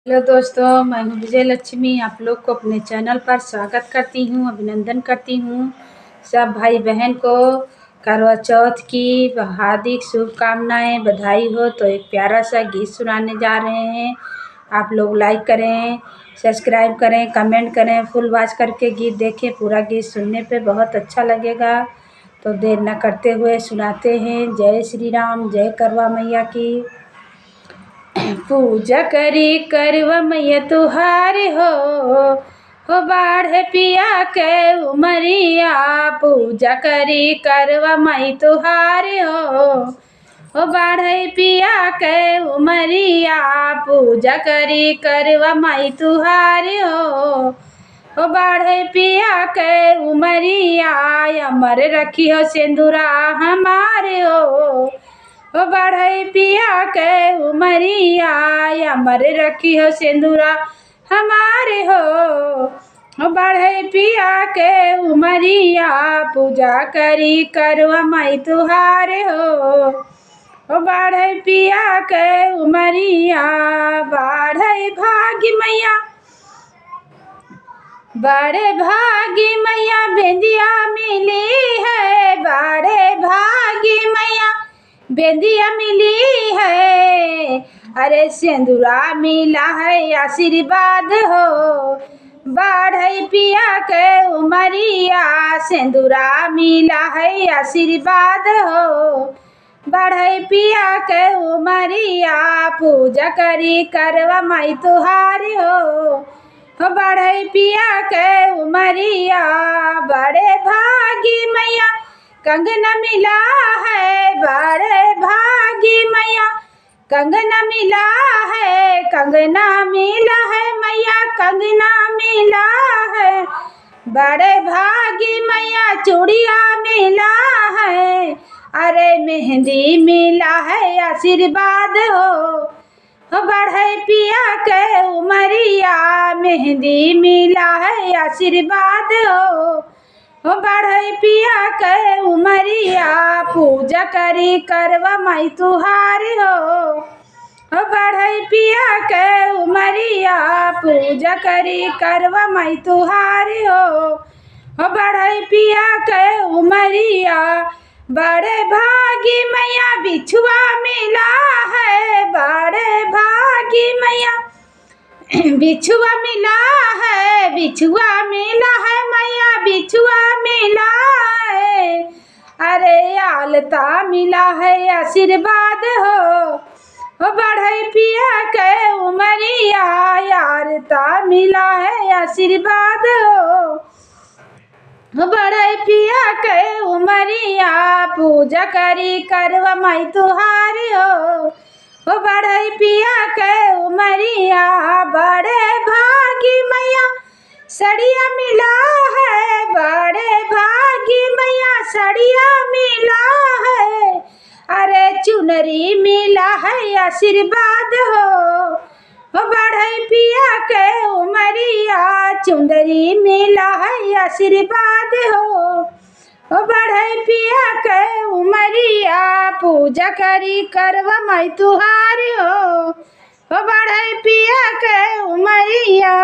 Hello दोस्तों, मैं हूँ विजय लक्ष्मी। आप लोग को अपने चैनल पर स्वागत करती हूँ, अभिनंदन करती हूँ। सब भाई बहन को करवा चौथ की हार्दिक शुभकामनाएं, बधाई हो। तो एक प्यारा सा गीत सुनाने जा रहे हैं। आप लोग लाइक करें, सब्सक्राइब करें, कमेंट करें, फुल वॉच करके गीत देखें। पूरा गीत सुनने पे बहुत अच्छा लगेगा। तो देर न करते हुए सुनाते हैं। जय श्री राम, जय करवा मैया की। पूजा करी करवा मैया तुहार हो बाढ़ पिया के उमरिया। पूजा करी करवा मई तुहार हो बाढ़ पिया के उमरिया। पूजा करी करवा मई तुहार हो बाढ़ पिया के उमरिया। अमर रखी हो सिंदूरा हमारे हो बढ़ई पिया के उमरिया। अमर रखी हो सिंदूरा हमारे हो बढ़ई पिया के उमरिया। पूजा करी करवा मई तुहारे हो बढ़ई पिया के उमरिया। बढ़ई भागी मैया, बड़े भागी मैया बेंदिया मिली है। बड़े भागी मैया बेंदिया मिली है। अरे सिंदूरा मिला है आशीर्वाद हो बढ़ई पिया के उमरिया। सिंदूरा मिला है आशीर्वाद हो बढ़ई पिया के उमरिया। पूजा करी करवा मई तुहारी हो बढ़ई पिया के उमरिया। बड़े भागी मैया कंगना मिला है। बड़े भागी मैया कंगना मिला है। कंगना मिला है मैया, कंगना मिला है। बड़े भागी मैया चूड़िया मिला है। अरे मेहंदी मिला है आशीर्वाद हो बढ़ई पिया के उमरिया। मेहंदी मिला है आशीर्वाद हो बढ़ई पिया के उमरिया। पूजा करी करवा मई तुहारी हो बढ़ई पिया के उमरिया। पूजा करी करवा मई तुहारी हो बढ़ई पिया के उमरिया। बड़े भागी मैया बिछुआ मिला है। बड़े भागी मैया बिछुआ मिला है। बिछुआ मिला है मैया, बिछुआ मिला है। अरे आलता मिला है आशीर्वाद हो बढ़ई पिया के उमरिया। आलता मिला है आशीर्वाद हो बढ़ई पिया के उमरिया। पूजा करी करवा मई तुहारी हो बढ़ई पिया के उमरिया। बड़े भागी मैया सड़िया मिला है। बड़े भागी मैया सड़िया मिला है। अरे चुनरी मिला है आशीर्वाद हो बढ़ई पिया के उमरिया। चुंदरी मिला है आशीर्वाद हो बढ़ई पिया के उमरिया। पूजा करी करवा मई तुहारी हो बढ़ई पिया के उमरिया।